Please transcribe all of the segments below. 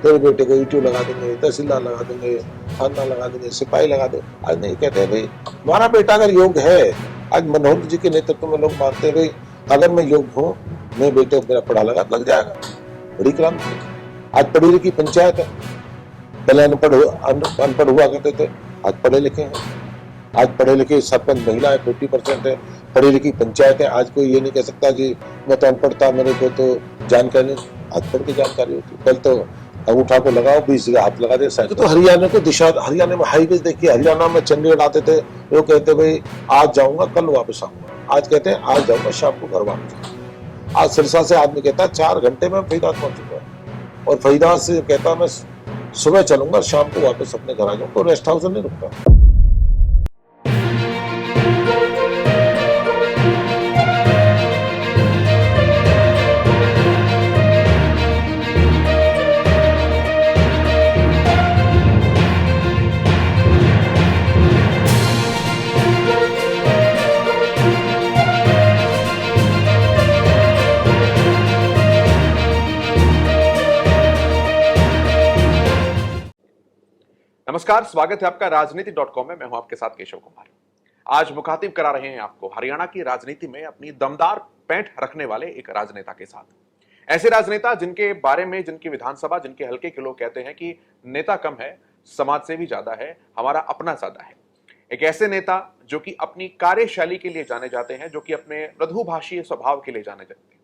तेरे बेटे को ईटू लगा देंगे, तहसीलदार लगा देंगे, थाना लगा देंगे, सिपाही लगा देंगे। आज नहीं, कहते हैं भाई हमारा बेटा अगर योग्य है, आज मनोहर जी के नेतृत्व में लोग मानते हैं भाई अगर मैं योग्य हूँ, मैं बेटे मेरा पढ़ा लगा लग जाएगा। बड़ी क्रांति। आज पढ़ी लिखी पंचायत है, पहले अनपढ़ हुआ करते थे, आज पढ़े लिखे हैं। आज पढ़े लिखे सरपंच महिला है, 50% है, पढ़ी लिखी पंचायत है। आज कोई ये नहीं कह सकता कि मैं तो अनपढ़ था, मेरे को तो जानकारी नहीं। आज पढ़ के जानकारी होती। कल तो अंगूठा को लगाओ, 20 जगह हाथ लगा दे। तो हरियाणा को दिशा, हरियाणा में हाईवे देखिए, हरियाणा में चंडीगढ़ आते थे, वो कहते भाई आज जाऊंगा कल वापस आऊंगा, आज कहते हैं आज जाऊंगा शाम को घर वापस। आज सिरसा से आदमी कहता है 4 घंटे में फरीदाबाद पहुंच चुका है, और फरीदाबाद से कहता मैं सुबह चलूंगा शाम को वापस अपने घर आ जाऊंगा, तो रेस्ट हाउस में नहीं रुकता। नमस्कार, स्वागत है आपका राजनीति.com में। मैं हूं आपके साथ केशव कुमार। आज मुखातिब करा रहे हैं आपको हरियाणा की राजनीति में अपनी दमदार पैंठ रखने वाले एक राजनेता के साथ। ऐसे राजनेता जिनके बारे में, जिनकी विधानसभा, जिनके हल्के के लोग कहते हैं कि नेता कम है, समाज सेवी ज्यादा है, हमारा अपना ज्यादा है। एक ऐसे नेता जो कि अपनी कार्यशैली के लिए जाने जाते हैं, जो कि अपने मृदुभाषी स्वभाव के लिए जाने जाते हैं।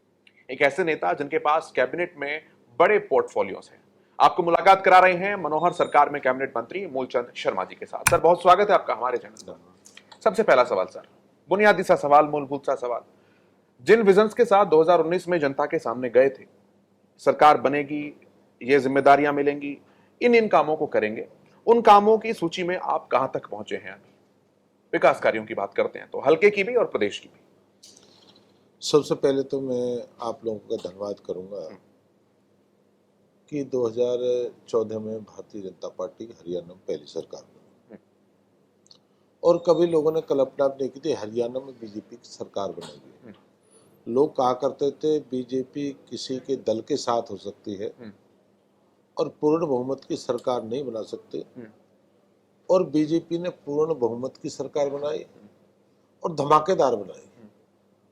एक ऐसे नेता जिनके पास कैबिनेट में बड़े पोर्टफोलियोज हैं। आपको मुलाकात करा रहे हैं मनोहर सरकार में कैबिनेट मंत्री मूलचंद शर्मा जी के साथ। सर, बहुत स्वागत है आपका हमारे चैनल पर। सबसे पहला सवाल सर, बुनियादी सा सवाल, मूलभूत सा सवाल। जिन विजन्स के साथ 2019 में जनता के सामने गए थे, सरकार बनेगी, ये जिम्मेदारियां मिलेंगी, इन कामों को करेंगे, उन कामों की सूची में आप कहां तक पहुंचे हैं अभी? विकास कार्यों की बात करते हैं तो हल्के की भी और प्रदेश की भी। सबसे पहले तो मैं आप लोगों का धन्यवाद करूंगा कि 2014 में भारतीय जनता पार्टी हरियाणा में पहली सरकार बनी, और कभी लोगों ने कल्पना नहीं की थी हरियाणा में बीजेपी की सरकार बनेगी। लोग कहा करते थे बीजेपी किसी के दल के साथ हो सकती है और पूर्ण बहुमत की सरकार नहीं बना सकती, और बीजेपी ने पूर्ण बहुमत की सरकार बनाई और धमाकेदार बनाई,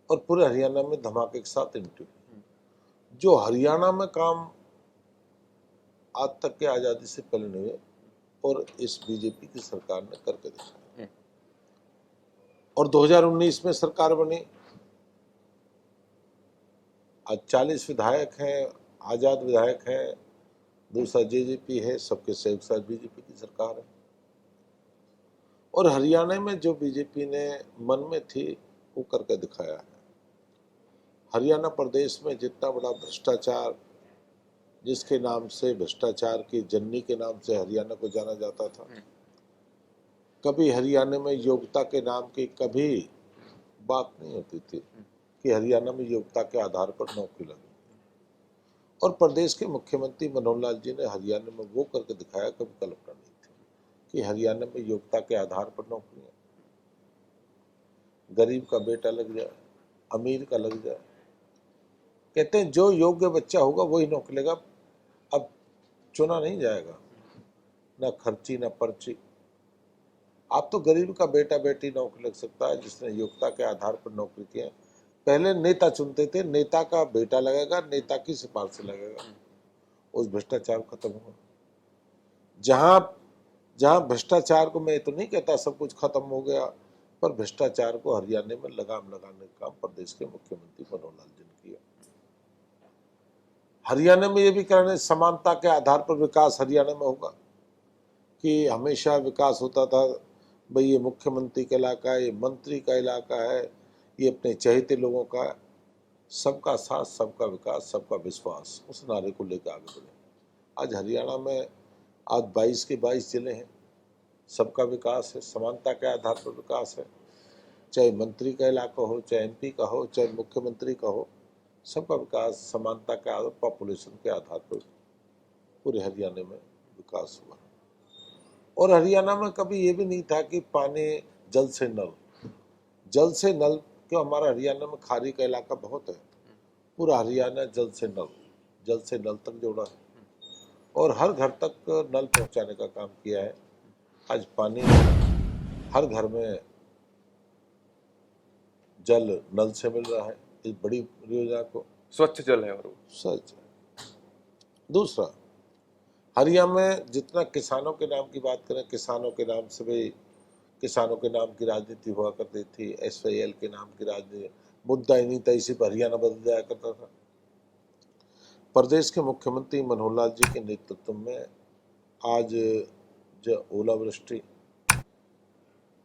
और पूरे हरियाणा में धमाके के साथ निपटी। जो हरियाणा में काम आज तक के आजादी से पहले नहीं हुए, और इस बीजेपी की सरकार ने करके दिखाया। और 2019 में सरकार बनी। आज 40 विधायक हैं, आजाद विधायक हैं, दूसरा जेजेपी है, सबके संयुक्त साथ बीजेपी की सरकार है। और हरियाणा में जो बीजेपी ने मन में थी वो करके दिखाया है। हरियाणा प्रदेश में जितना बड़ा भ्रष्टाचार, जिसके नाम से भ्रष्टाचार की जननी के नाम से हरियाणा को जाना जाता था, कभी हरियाणा में योग्यता के नाम की कभी बात नहीं होती थी कि हरियाणा में योग्यता के आधार पर नौकरी लगी। और प्रदेश के मुख्यमंत्री मनोहर लाल जी ने हरियाणा में वो करके दिखाया, कभी कल्पना नहीं थी कि हरियाणा में योग्यता के आधार पर नौकरियां, गरीब का बेटा लग जाए, अमीर का लग जाए। कहते हैं जो योग्य बच्चा होगा वही नौकरी लेगा। अब चुना नहीं जाएगा, ना खर्ची ना पर्ची। आप तो गरीब का बेटा बेटी नौकरी लग सकता है जिसने योग्यता के आधार पर नौकरी की है। पहले नेता चुनते थे, नेता का बेटा लगेगा, नेता की सिफारिश से लगेगा। उस भ्रष्टाचार खत्म हुआ। जहां जहां भ्रष्टाचार को, मैं तो नहीं कहता सब कुछ खत्म हो गया, पर भ्रष्टाचार को हरियाणा में लगाम लगाने का काम प्रदेश के मुख्यमंत्री मनोहर लाल जी ने किया। हरियाणा में ये भी कहना समानता के आधार पर विकास हरियाणा में होगा, कि हमेशा विकास होता था भाई ये मुख्यमंत्री का इलाका है, ये मंत्री का इलाका है, ये अपने चहेते लोगों का। सबका साथ, सबका विकास, सबका विश्वास, उस नारे को लेकर आगे बढ़े। आज हरियाणा में आज 22 के 22 जिले हैं, सबका विकास है, समानता के आधार पर विकास है। चाहे मंत्री का इलाका हो, चाहे एमपी का हो, चाहे मुख्यमंत्री का हो, सबका विकास समानता के आधार, पॉपुलेशन के आधार पर पूरे हरियाणा में विकास हुआ। और हरियाणा में कभी ये भी नहीं था कि पानी जल से नल, जल से नल, क्यों हमारा हरियाणा में खाड़ी का इलाका बहुत है, पूरा हरियाणा जल से नल तक जोड़ा है। और हर घर तक नल पहुंचाने का काम किया है। आज पानी हर घर में जल नल से मिल रहा है, इस बड़ी योजना को। स्वच्छ जल है और वो। सच। दूसरा, हरियाणा में जितना किसानों के नाम की बात करें, किसानों के नाम से भी किसानों के नाम की राजनीति हुआ करती थी, SYL के नाम की राजनीति, मुद्दा ही नहीं था, इसी पर हरियाणा बदल जाया करता था। प्रदेश के मुख्यमंत्री मनोहर लाल जी के नेतृत्व में आज जो ओलावृष्टि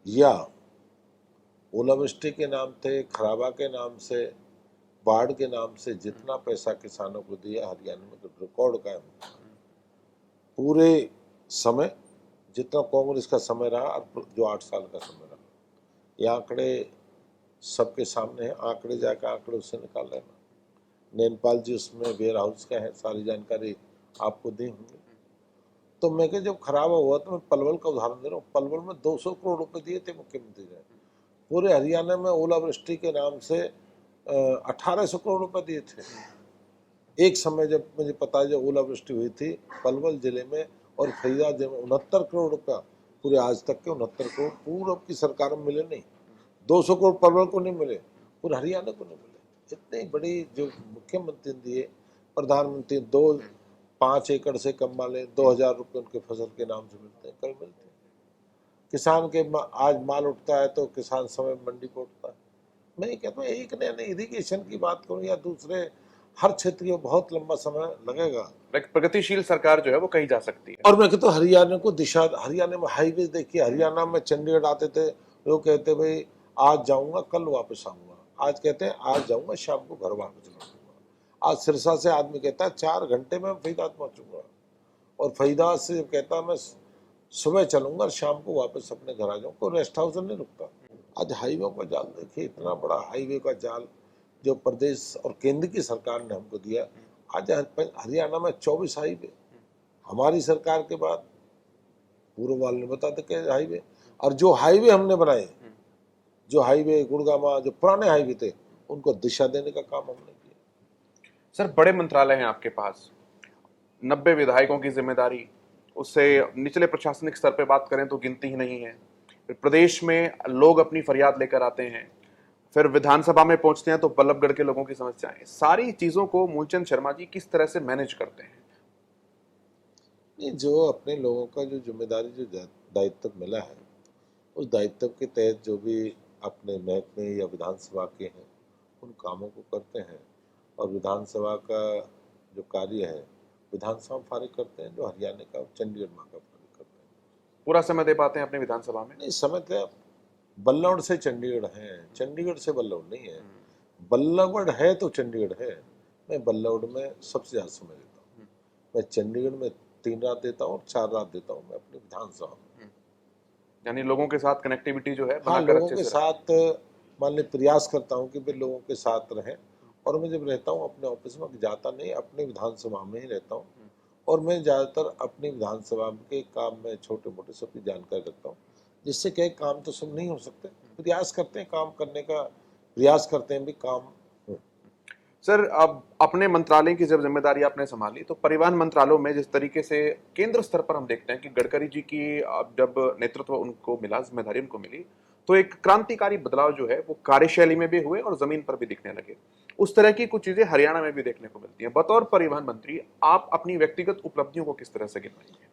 या ओलावृष्टि के नाम थे, खराबा के नाम से, बाढ़ के नाम से जितना पैसा किसानों को दिया, हरियाणा में तो रिकॉर्ड कायम हुआ। पूरे समय जितना कांग्रेस का समय रहा और जो 8 साल का समय रहा, ये आंकड़े सबके सामने हैं। आंकड़े जाकर आंकड़े उससे निकाल लेना। नैनपाल जी उसमें वेयर हाउस का है, सारी जानकारी आपको दी होंगी। तो मैं कि जब खराब हुआ तो मैं पलवल का उदाहरण दे रहा हूँ। पलवल में 200 करोड़ रुपए दिए थे मुख्यमंत्री ने। पूरे हरियाणा में ओलावृष्टि के नाम से 1800 करोड़ रुपए दिए थे। एक समय जब मुझे पता है, जब ओलावृष्टि हुई थी पलवल जिले में और फरीदाबाद जिले में 69 करोड़ रुपया, पूरे आज तक के 69 करोड़ पूर्व की सरकार में मिले नहीं। 200 करोड़ पलवल को नहीं मिले, पूरे हरियाणा को नहीं मिले। इतनी बड़ी जो मुख्यमंत्री दिए, प्रधानमंत्री 5 एकड़ से कम वाले 2000 रुपये उनके फसल के नाम से मिलते हैं, कभी मिलते हैं। किसान के आज माल उठता है तो किसान समय मंडी को उठता है। मैं ये कहता हूँ, एक नया इरिगेशन की बात करूँ या दूसरे हर क्षेत्र में बहुत लंबा समय लगेगा। प्रगतिशील सरकार जो है वो कही जा सकती है। और मैं कहता हूँ हरियाणा को दिशा, हरियाणा में हाईवे देखिए। हरियाणा में चंडीगढ़ आते थे, लोग कहते भाई आज जाऊंगा कल वापस आऊंगा, आज कहते हैं आज जाऊंगा शाम को घर वापस लौटूंगा। आज सिरसा से आदमी कहता है 4 घंटे में फरीदाबाद पहुंचूंगा, और फरीदाबाद से कहता मैं सुबह चलूंगा और शाम को वापस अपने घर आ जाऊंगा, कोई रेस्ट हाउस नहीं रुकता। आज हाईवे का जाल देखिए, इतना बड़ा हाईवे का जाल जो प्रदेश और केंद्र की सरकार ने हमको दिया। आज हरियाणा में 24 हाईवे हमारी सरकार के बाद, पूर्व वाले ने बता दे हाईवे। और जो हाईवे हमने बनाए, जो हाईवे गुड़गामा, जो पुराने हाईवे थे, उनको दिशा देने का काम हमने किया। सर, बड़े मंत्रालय हैं आपके पास, 90 विधायकों की जिम्मेदारी, उससे निचले प्रशासनिक स्तर पे बात करें तो गिनती ही नहीं है। फिर प्रदेश में लोग अपनी फरियाद लेकर आते हैं, फिर विधानसभा में पहुंचते हैं तो बल्लभगढ़ के लोगों की समस्याएं, सारी चीजों को मूलचंद शर्मा जी किस तरह से मैनेज करते हैं? ये जो अपने लोगों का जो जिम्मेदारी, जो दायित्व मिला है, उस दायित्व के तहत जो भी अपने महकमे या विधानसभा के हैं, उन कामों को करते हैं। और विधानसभा का जो कार्य है, विधानसभा में फारिग करते हैं, जो हरियाणा का चंडीगढ़ में का फारिग करते हैं। पूरा समय दे पाते हैं अपने विधानसभा में? नहीं, समय तो बल्लौड़ से चंडीगढ़ है, चंडीगढ़ से बल्लौड़ नहीं है। बल्लभगढ़ है तो चंडीगढ़ है। मैं बल्लौड़ में सबसे ज्यादा समय देता हूँ। मैं चंडीगढ़ में 3 रात देता हूँ और 4 रात देता हूँ मैं अपनी विधानसभा में। यानी लोगों के साथ कनेक्टिविटी जो है हाँ, बनाकर लोगों अच्छे के से साथ मान ली प्रयास करता हूँ कि वे लोगों के साथ रहें। और मैं जब रहता हूँ अपने ऑफिस में जाता नहीं, अपने विधानसभा में ही रहता हूँ। और मैं ज़्यादातर अपनी विधानसभा के काम में छोटे मोटे सबकी जानकारी रखता हूँ, जिससे क्या काम तो सब नहीं हो सकते, प्रयास करते हैं काम करने का, प्रयास करते हैं भी काम हो। सर, अब अपने मंत्रालय की जब जिम्मेदारी आपने संभाली तो परिवहन मंत्रालयों में जिस तरीके से केंद्र स्तर पर हम देखते हैं कि गडकरी जी की जब नेतृत्व उनको मिला, जिम्मेदारी उनको मिली, तो एक क्रांतिकारी बदलाव जो है वो कार्यशैली में भी हुए और जमीन पर भी दिखने लगे। उस तरह की कुछ चीजें हरियाणा में भी देखने को मिलती हैं। बतौर परिवहन मंत्री आप अपनी व्यक्तिगत उपलब्धियों को किस तरह से गिनवाएंगे?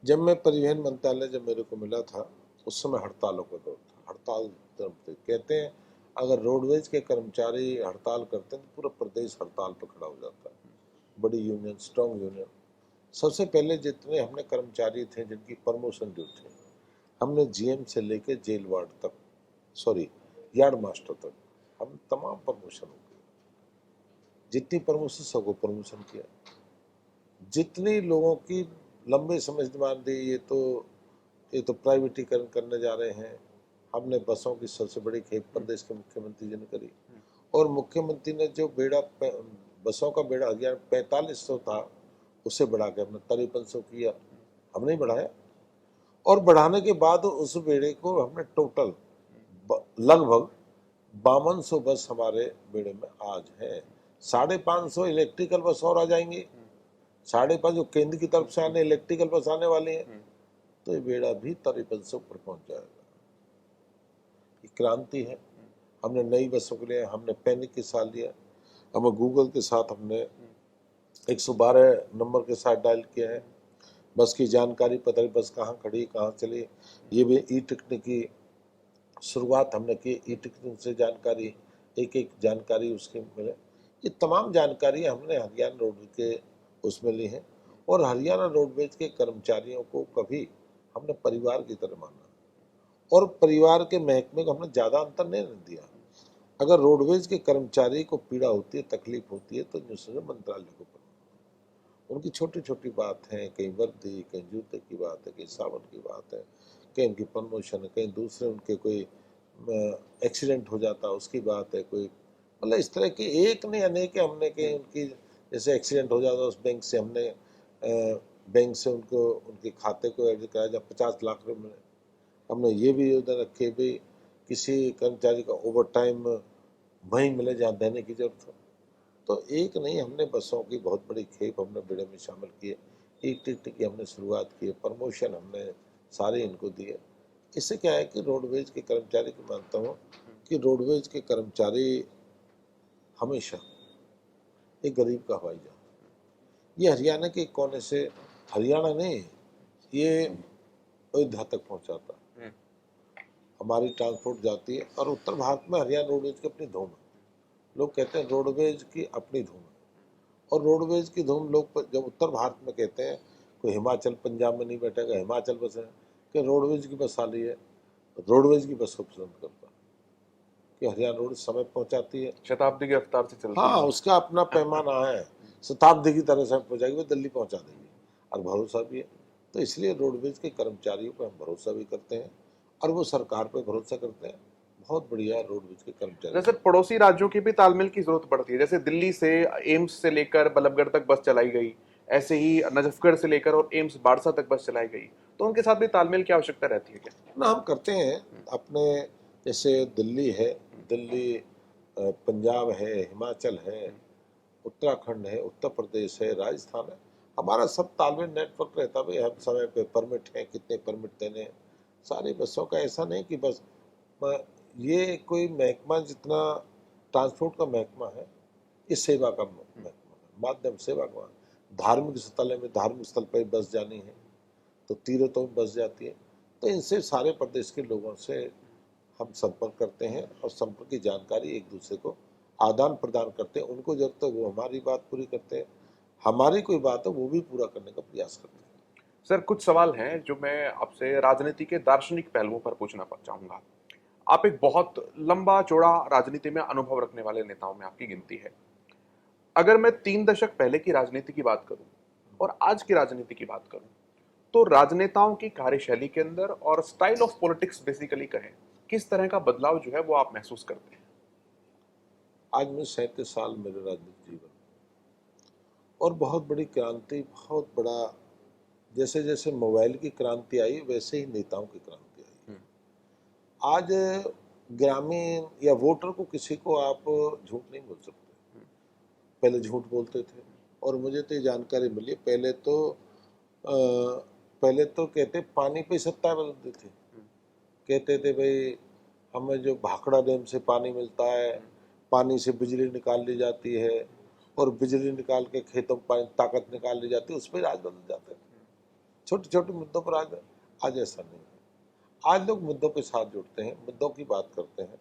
जब मैं परिवहन मंत्रालय जब मेरे को मिला था, उस समय हड़तालों का दौर था। हड़ताल कहते हैं, अगर रोडवेज के कर्मचारी हड़ताल करते हैं तो पूरा प्रदेश हड़ताल पर खड़ा हो जाता है। बड़ी यूनियन, स्ट्रॉन्ग यूनियन। सबसे पहले जितने हमने कर्मचारी थे जिनकी प्रमोशन ड्यू थी, हमने GM से लेके जेल वार्ड तक, सॉरी यार्ड मास्टर तक, हम तमाम प्रमोशन हो गए। जितनी प्रमोशन सबको प्रमोशन किया। जितने लोगों की लंबे समय से डिमांड दी, ये तो प्राइवेटीकरण करने जा रहे हैं, हमने बसों की सबसे बड़ी खेप प्रदेश के मुख्यमंत्री जी ने करी। और मुख्यमंत्री ने जो बेड़ा, बसों का बेड़ा हरियाणा 4500 था, उसे बढ़ा के हमने 5300 किया। हमने ही बढ़ाया। और बढ़ाने के बाद उस बेड़े को हमने टोटल लगभग 5200 बस हमारे बेड़े में आज है। 550 इलेक्ट्रिकल बस और आ जाएंगी, 5:30 जो केंद्र की तरफ से आने इलेक्ट्रिकल बस आने वाली है, तो ये बेड़ा भी तरी बस से ऊपर पहुंच जाएगा। ये क्रांति है। हमने नई बसों के लिए हमने पैनिक के साथ लिया, हमें गूगल के साथ हमने 112 नंबर के साथ डायल किया है। बस की जानकारी पता है, बस कहाँ खड़ी कहाँ चली, ये भी ई टिकट की शुरुआत हमने की। ई टिकट से जानकारी एक एक जानकारी उसके मिले। ये तमाम जानकारी हमने हरियाणा रोडवेज के उसमें ली है, और हरियाणा रोडवेज के कर्मचारियों को कभी हमने परिवार की तरह माना, और परिवार के महकमे को हमने ज़्यादा अंतर नहीं दिया। अगर रोडवेज के कर्मचारी को पीड़ा होती है, तकलीफ होती है, तो न्यूज़ मंत्रालय को पता। उनकी छोटी छोटी बात है, कहीं वर्दी, कहीं जूते की बात है, कहीं साबुन की बात है, कहीं उनकी प्रमोशन है, कहीं दूसरे उनके कोई एक्सीडेंट हो जाता उसकी बात है, कोई मतलब इस तरह की एक नहीं अनेक हमने कहीं उनकी जैसे एक्सीडेंट हो जाता उस बैंक से हमने बैंक से उनको उनके खाते को ऐड कराया, जब 50 लाख रुपये मिले। हमने ये भी उधर रखे भी किसी कर्मचारी का ओवर टाइम वहीं मिले जहाँ देने की जरूरत हो। तो एक नहीं, हमने बसों की बहुत बड़ी खेप हमने बेड़े में शामिल किए। एक टिकट की हमने शुरुआत की, प्रमोशन हमने सारे इनको दिए। इससे क्या है कि रोडवेज के कर्मचारी को मानता हूँ कि रोडवेज के कर्मचारी हमेशा एक गरीब का हवाई जहाज। ये हरियाणा के कोने से, हरियाणा नहीं, ये अयोध्या तक पहुँचाता। हमारी ट्रांसपोर्ट जाती है, और उत्तर भारत में हरियाणा रोडवेज की अपनी धूम है। लोग कहते हैं रोडवेज की अपनी धूम है, और रोडवेज की धूम लोग जब उत्तर भारत में कहते हैं, कोई हिमाचल पंजाब में नहीं बैठेगा, हिमाचल बस है कि रोडवेज की बस आ रही है, रोडवेज की बस को पसंद करता कि हरियाणा रोड समय पहुंचाती है, शताब्दी की रफ्तार से चलती हाँ है। उसका अपना पैमाना है, शताब्दी की तरह से पहुंचाएगी, वो दिल्ली पहुंचा देगी, और भरोसा भी है। तो इसलिए रोडवेज के कर्मचारियों पर हम भरोसा भी करते हैं, और वो सरकार पर भरोसा करते हैं। बहुत बढ़िया रोडवेज के कर्मचारी। जैसे पड़ोसी राज्यों की भी तालमेल की जरूरत पड़ती है, जैसे दिल्ली से एम्स से लेकर बल्लभगढ़ तक बस चलाई गई, ऐसे ही नजफगढ़ से लेकर और एम्स बाड़सा तक बस चलाई गई, तो उनके साथ भी तालमेल की आवश्यकता रहती है क्या? ना हम करते हैं अपने, जैसे दिल्ली है, दिल्ली पंजाब है, हिमाचल है, उत्तराखंड है, उत्तर प्रदेश है, राजस्थान है, हमारा सब तालमेल नेटवर्क रहता है। भाई हम समय पे परमिट है, कितने परमिट देने हैं, सारी बसों का। ऐसा नहीं कि बस ये कोई महकमा जितना ट्रांसपोर्ट का महकमा है, इस सेवा का महकमा है, माध्यम सेवा का। धार्मिक स्थल है, में धार्मिक स्थल पर बस जानी है तो तीर्थों में बस जाती है। तो इनसे सारे प्रदेश के लोगों से हम संपर्क करते हैं, और संपर्क की जानकारी एक दूसरे को आदान प्रदान करते हैं। उनको जब तक वो हमारी बात पूरी करते हैं, हमारी कोई बात है वो भी पूरा करने का प्रयास करते हैं। सर, कुछ सवाल हैं जो मैं आपसे राजनीति के दार्शनिक पहलुओं पर पूछना चाहूंगा। आप एक बहुत लंबा चौड़ा राजनीति में अनुभव रखने वाले नेताओं में आपकी गिनती है। अगर मैं 3 दशक पहले की राजनीति की बात करूं और आज की राजनीति की बात करूं, तो राजनेताओं की कार्यशैली के अंदर और स्टाइल ऑफ पॉलिटिक्स बेसिकली कहें, किस तरह का बदलाव जो है वो आप महसूस करते हैं? आज मैं 37 साल मेरे राजनीतिक जीवन, और बहुत बड़ी क्रांति, बहुत बड़ा, जैसे जैसे मोबाइल की क्रांति आई वैसे ही नेताओं की क्रांति आई। आज ग्रामीण या वोटर को किसी को आप झूठ नहीं बोल सकते। पहले झूठ बोलते थे, और मुझे तो ये जानकारी मिली, पहले तो कहते पानी पे सत्ता बदलती थी। कहते थे भाई हमें जो भाखड़ा डैम से पानी मिलता है, पानी से बिजली निकाल ली जाती है, और बिजली निकाल के खेतों में पानी ताकत निकाल ली जाती है, उस पर राज बदल जाते थे। छोटे छोटे मुद्दों पर आज ऐसा नहीं है। आज लोग मुद्दों के साथ जुड़ते हैं, मुद्दों की बात करते हैं,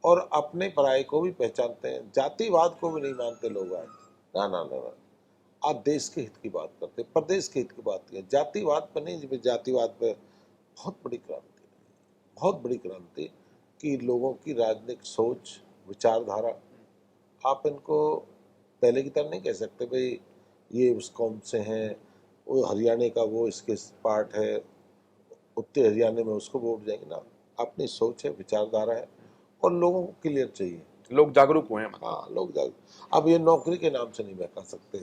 और अपने पराये को भी पहचानते हैं। जातिवाद को भी नहीं मानते लोग आज। ना ना ना ना, आज देश के हित की बात करते हैं, प्रदेश के हित की बात की, जातिवाद पर नहीं। जब जातिवाद पर बहुत बड़ी क्रांति, बहुत बड़ी क्रांति कि लोगों की राजनीतिक सोच, विचारधारा, आप इनको पहले की तरह नहीं कह सकते भाई ये उस कौम से हैं, वो हरियाणा का वो इसके पार्ट है, उत्तर हरियाणा में उसको वोट जाएंगे ना। अपनी सोच है, विचारधारा है, और लोगों को क्लियर चाहिए। लोग जागरूक हुए हैं मतलब। हाँ, लोग जागरूक। अब ये नौकरी के नाम से नहीं बहका सकते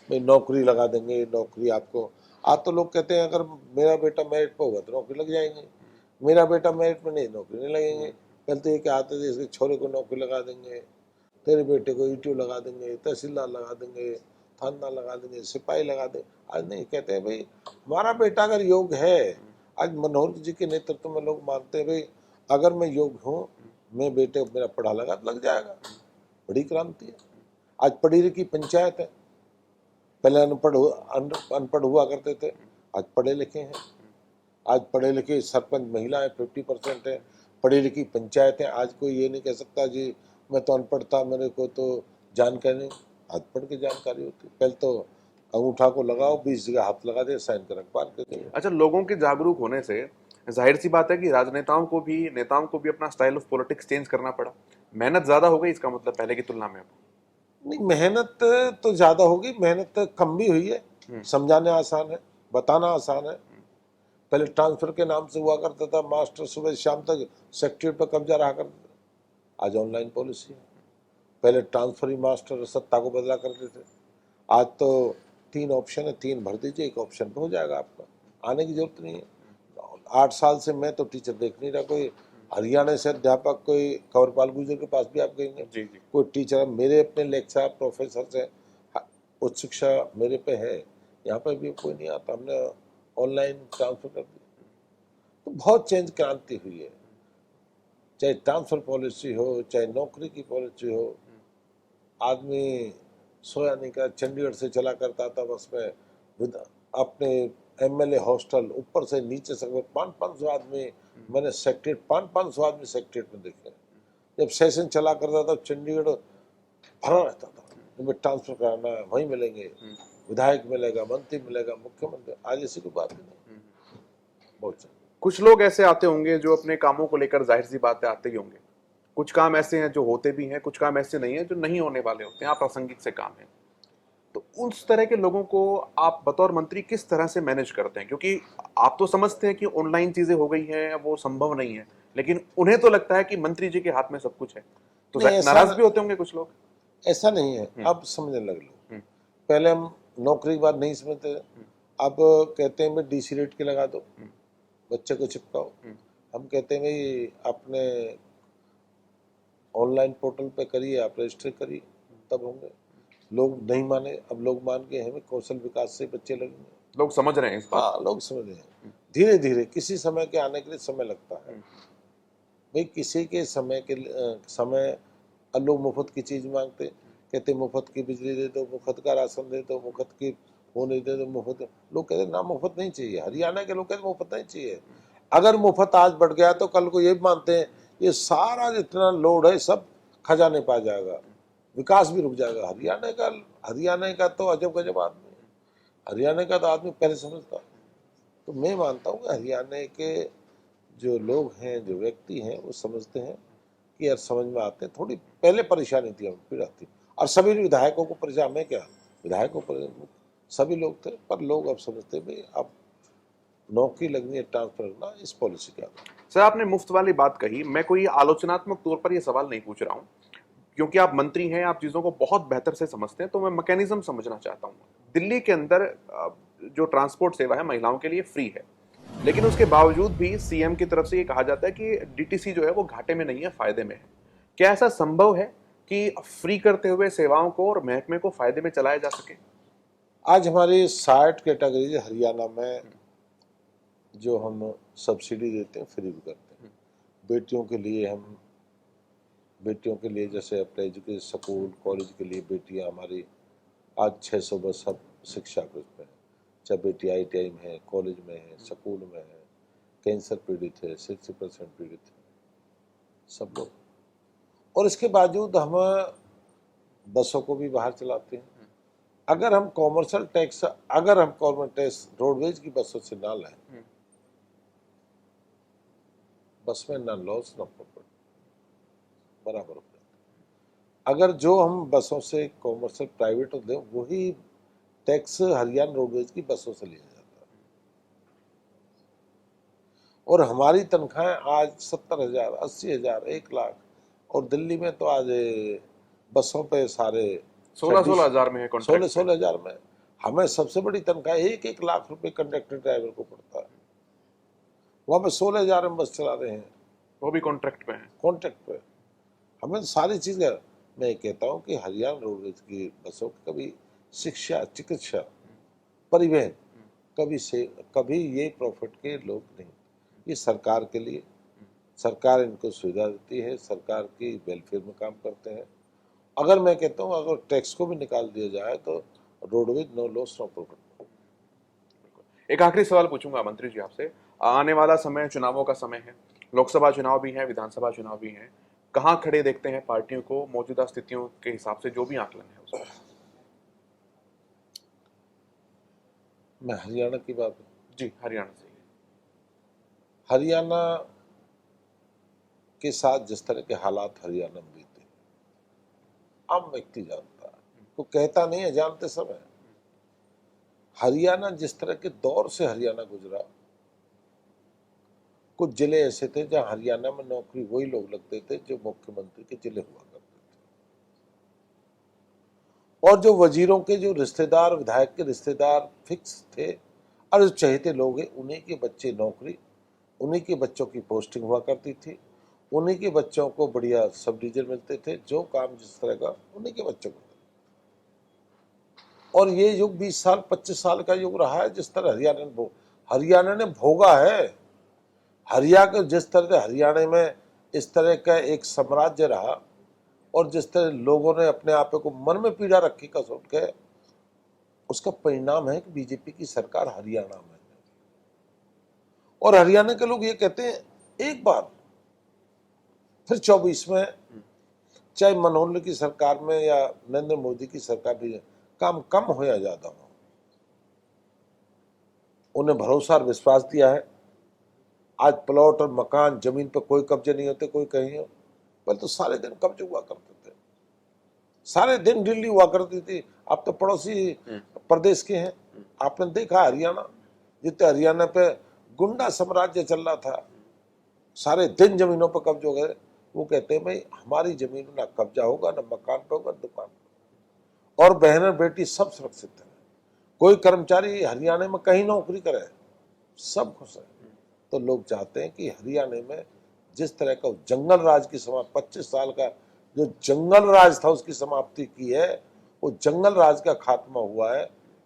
भाई नौकरी लगा देंगे, नौकरी आपको। आज तो लोग कहते हैं अगर मेरा बेटा मेरिट पर होगा तो नौकरी लग जाएंगे, मेरा बेटा मेरिट में नहीं, नौकरी नहीं लगेंगे। पहले तो ये क्या आते थे, इसके छोरे को नौकरी लगा देंगे, तेरे बेटे को ईटीओ लगा देंगे, तहसीलदार लगा देंगे, थाना लगा देंगे, सिपाही लगा देंगे। आज नहीं, कहते हैं भाई हमारा बेटा अगर योग्य है, आज मनोहर जी के नेतृत्व में लोग मानते हैं भाई अगर मैं योग्य हूँ, मैं बेटे मेरा पढ़ा लगा तो लग जाएगा। बड़ी क्रांति है। आज पढ़ी लिखी पंचायत है, पहले अनपढ़ हुआ करते थे, आज पढ़े लिखे हैं। आज पढ़े लिखे सरपंच महिलाएं 50% है, पढ़ी लिखी पंचायतें। आज कोई ये नहीं कह सकता जी मैं तो अनपढ़ था, मेरे को तो जानकारी नहीं। आज पढ़ के जानकारी होती। पहले तो अंगूठा को लगाओ, 20 जगह हाथ लगा दे, साइन कर अखबार के दे। अच्छा, लोगों के जागरूक होने से जाहिर सी बात है कि राजनेताओं को भी, नेताओं को भी अपना स्टाइल ऑफ पॉलिटिक्स चेंज करना पड़ा। मेहनत ज्यादा हो गई इसका मतलब पहले की तुलना में अब। नहीं, मेहनत तो ज्यादा होगी, मेहनत कम भी हुई है। समझाने आसान है, बताना आसान है। पहले ट्रांसफर के नाम से हुआ करता था, मास्टर सुबह शाम तक सेक्रेटरी पर कब्जा रहा करता था। आज ऑनलाइन पॉलिसी है। पहले ट्रांसफर ही मास्टर सत्ता को बदला करते थे। आज तो 3 ऑप्शन है, 3 भर दीजिए, 1 ऑप्शन पे हो जाएगा आपका। आने की जरूरत नहीं है। 8 साल से मैं तो टीचर देख नहीं रहा कोई हरियाणा से अध्यापक, कोई कंवरपाल गुर्जर के पास भी आप गएंगे जी जी। कोई टीचर, मेरे अपने लेक्चर प्रोफेसर से उच्च शिक्षा मेरे पे है, यहाँ पे भी कोई नहीं आता। हमने ऑनलाइन ट्रांसफर कर दिया। तो बहुत चेंज क्रांति हुई है, चाहे ट्रांसफर पॉलिसी हो, चाहे नौकरी की पॉलिसी हो। आदमी सोया नहीं कर, चंडीगढ़ से चला करता था बस में, विद अपने एमएलए हॉस्टल, ऊपर से नीचे से 500-500 आदमी मैंने सेक्रेटरी 500-500 आदमी सेक्रेटरी में देखे। जब सेशन चला करता था चंडीगढ़ भरा रहता था, जब ट्रांसफर कराना है वहीं मिलेंगे, विधायक मिलेगा, मंत्री मिलेगा, मुख्यमंत्री। आज ऐसी कोई बात ही नहीं। बहुत कुछ लोग ऐसे आते होंगे जो अपने कामों को लेकर जाहिर सी बात है आते ही होंगे। कुछ काम ऐसे हैं जो होते भी हैं, कुछ काम ऐसे नहीं है जो नहीं होने वाले होते हैं, अप्रासंगिक से काम है। तो उस तरह के लोगों को आप बतौर मंत्री किस तरह से मैनेज करते हैं? क्योंकि आप तो समझते हैं कि ऑनलाइन चीजें हो गई हैं, वो संभव नहीं है, लेकिन उन्हें तो लगता है कि मंत्री जी के हाथ में सब कुछ है। तो नहीं, नाराज भी होते होंगे कुछ लोग। ऐसा नहीं है। अब समझने लग लो। पहले हम नौकरी की बात नहीं समझते, अब कहते हैं भाई डीसी रेट के लगा दो, बच्चे को चिपकाओ। हम कहते हैं भाई अपने ऑनलाइन पोर्टल पे करिए, आप रजिस्टर करिए, तब होंगे। लोग नहीं माने, अब लोग मान गए हैं कौशल विकास से बच्चे लगेंगे। लोग समझ रहे हैं इस बात हाँ, लोग समझ रहे हैं। धीरे धीरे किसी समय के आने के लिए समय लगता है भाई। किसी के समय के समय लोग मुफ्त की चीज मांगते, कहते मुफ्त की बिजली दे दो, मुफ्त का राशन दे दो, मुफ्त की वो नहीं दे दो, मुफ्त। लोग कहते ना मुफ्त नहीं चाहिए। हरियाणा के लोग कहते मुफ्त नहीं चाहिए। अगर मुफ्त आज बढ़ गया तो कल को ये मानते हैं ये सारा जितना लोड है सब खजाने पा जाएगा, विकास भी रुक जाएगा। हरियाणा का तो अजब गजब आदमी है। हरियाणा का तो आदमी पहले समझता। तो मैं मानता हूँ कि हरियाणा के जो लोग हैं, जो व्यक्ति हैं, वो समझते हैं कि यार समझ में आते हैं। थोड़ी पहले परेशानी थी, हमें पीड़ा थी, और सभी विधायकों को परेशान, मैं क्या विधायकों पर सभी लोग थे, पर लोग अब समझते भाई अब नौकरी लगनी है, ट्रांसफर करना, इस पॉलिसी के आधार। सर, आपने मुफ्त वाली बात कही। मैं कोई आलोचनात्मक तौर पर यह सवाल नहीं पूछ रहा हूँ, क्योंकि आप मंत्री हैं, आप चीजों को बहुत बेहतर से समझते हैं, तो मैं मैकेनिज्म समझना चाहता हूँ। दिल्ली के अंदर जो ट्रांसपोर्ट सेवा है महिलाओं के लिए फ्री है, लेकिन उसके बावजूद भी सीएम की तरफ से ये कहा जाता है कि डीटीसी जो है वो घाटे में नहीं है, फायदे में है। क्या ऐसा संभव है कि फ्री करते हुए सेवाओं को और महकमे को फायदे में चलाया जा सके? आज हमारी 60 कैटेगरीज हरियाणा में जो हम सब्सिडी देते हैं, फ्री भी करते हैं। बेटियों के लिए जैसे अपने एजुकेशन स्कूल कॉलेज के लिए बेटियां हमारी आज 600 बस सब शिक्षा के उसमें है। चाहे बेटी ITI में है, कॉलेज में है, स्कूल में है, कैंसर पीड़ित है, 60% पीड़ित है, सब लोग। और इसके बावजूद हम बसों को भी बाहर चलाते हैं। अगर हम कॉमर्शियल टैक्स रोडवेज की बसों से ना लाए, बस में ना लॉस ना प्रॉफिट, बराबर हो जाता। अगर जो हम बसों से कॉमर्शियल प्राइवेट होते हैं, वही टैक्स हरियाणा रोडवेज की बसों से लिया जाता है। और हमारी तनख्वाहें आज 70,000, 80,000, 1 लाख, और दिल्ली में तो आज बसों पे सारे 16-16 हजार में है कॉन्ट्रैक्ट। 16,000 में। हमें सबसे बड़ी तनख्वाह 1-1 लाख रुपए कंडक्टर ड्राइवर को पड़ता है। वहाँ पे 16,000 में बस चला रहे हैं, वो भी कॉन्ट्रैक्ट में है। कॉन्ट्रैक्ट पे। हमें सारी चीज़ मैं कहता हूँ कि हरियाणा रोडवेज की बसों की कभी शिक्षा, चिकित्सा, परिवहन, कभी ये प्रॉफिट के लोग नहीं। ये सरकार के लिए, सरकार इनको सुविधा देती है, सरकार की वेलफेयर में काम करते हैं। अगर मैं कहता हूँ अगर टैक्स को भी निकाल दिया जाए तो roadways no loss no profit. एक आखिरी सवाल पूछूंगा मंत्री जी आपसे। आने वाला समय चुनावों का समय है, लोकसभा चुनाव भी है, विधानसभा चुनाव भी है। कहाँ खड़े देखते हैं पार्टियों को मौजूदा स्थितियों के हिसाब से, जो भी आकलन है उसमें? मैं हरियाणा की बात, जी, हरियाणा से। हरियाणा के साथ जिस तरह के हालात हरियाणा में बीते, आम व्यक्ति जानता है, तो कहता नहीं है, जानते सब है। हरियाणा जिस तरह के दौर से हरियाणा गुजरा, कुछ जिले ऐसे थे जहां हरियाणा में नौकरी वही लोग लगते थे जो मुख्यमंत्री के जिले हुआ करते थे, और जो वजीरों के जो रिश्तेदार, विधायक के रिश्तेदार फिक्स थे और जो चहेते लोग हैं, उन्हीं के बच्चे नौकरी, उन्हीं के बच्चों की पोस्टिंग हुआ करती थी, उन्हीं के बच्चों को बढ़िया सब डिवीजन मिलते थे, जो काम जिस तरह का उन्हीं के बच्चों को। और ये युग 20 साल 25 साल का युग रहा है जिस तरह हरियाणा ने भोगा है। हरियाणा जिस तरह से हरियाणा में इस तरह का एक साम्राज्य रहा और जिस तरह लोगों ने अपने आप को मन में पीड़ा रखी कसोट के, उसका परिणाम है कि बीजेपी की सरकार हरियाणा में। और हरियाणा के लोग ये कहते हैं एक बार फिर 24 में, चाहे मनोहर की सरकार में या नरेंद्र मोदी की सरकार भी, काम कम हो या ज्यादा हो, उन्हें भरोसा और विश्वास दिया है। आज प्लॉट और मकान जमीन पर कोई कब्जे नहीं होते, कोई कहीं हो, पहले तो सारे दिन कब्जे हुआ करते थे, सारे दिन दिल्ली हुआ करती थी। आप तो पड़ोसी प्रदेश के हैं, आपने देखा हरियाणा, जितने हरियाणा पे गुंडा साम्राज्य चल रहा था, सारे दिन जमीनों पर कब्जे हो गए। वो कहते हैं भाई हमारी जमीन ना कब्जा होगा, ना मकान पे होगा, दुकान पे, और बहन और बेटी सब सुरक्षित है। कोई कर्मचारी हरियाणा में कहीं नौकरी करे, सब खुश है। तो लोग चाहते हैं कि हरियाणा में जिस तरह का जंगल राज की समाप्ति, 25 साल का जो जंगल राज था उसकी समाप्ति की है, वो जंगल राज का खात्मा हुआ है।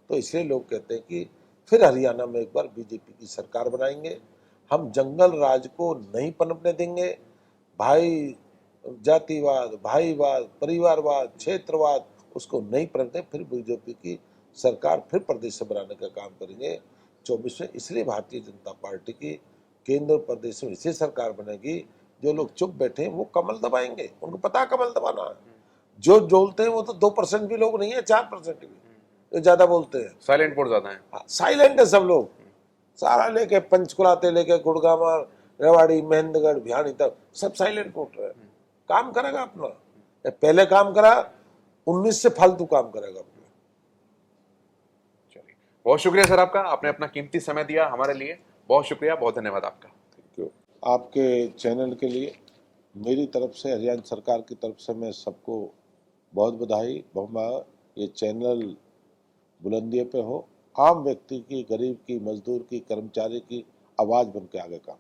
तो इसलिए लोग कहते हैं कि फिर हरियाणा में एक बार बीजेपी की सरकार बनाएंगे, हम जंगल राज को नहीं पनपने देंगे। भाई जातिवाद, भाईवाद, परिवारवाद, क्षेत्रवाद, उसको नहीं पनपने, फिर बीजेपी की सरकार फिर प्रदेश से बनाने का काम करेंगे 24 में। इसलिए भारतीय जनता पार्टी की केंद्र प्रदेश में इसलिए सरकार बनेगी। जो लोग चुप बैठे हैं वो कमल दबाएंगे, उनको पता है कमल दबाना है। जो बोलते हैं वो तो 2% भी लोग नहीं है, 4% भी जो ज्यादा बोलते हैं। साइलेंट वोट ज्यादा है, साइलेंट है सब लोग, सारा लेके पंचकुलाते लेके गुड़गामा, रेवाड़ी, महेंद्रगढ़, भिवानी तक सब साइलेंट वोट रहे। काम करेगा अपना, पहले काम करा, 19 से फालतू काम करेगा अपना। चलिए, बहुत शुक्रिया सर आपका, आपने अपना कीमती समय दिया हमारे लिए, बहुत शुक्रिया, बहुत धन्यवाद आपका। Thank you. आपके चैनल के लिए मेरी तरफ से, हरियाणा सरकार की तरफ से मैं सबको बहुत बधाई, बहुत। ये चैनल बुलंदियों पे हो, आम व्यक्ति की, गरीब की, मजदूर की, कर्मचारी की आवाज़ बन के आगे काम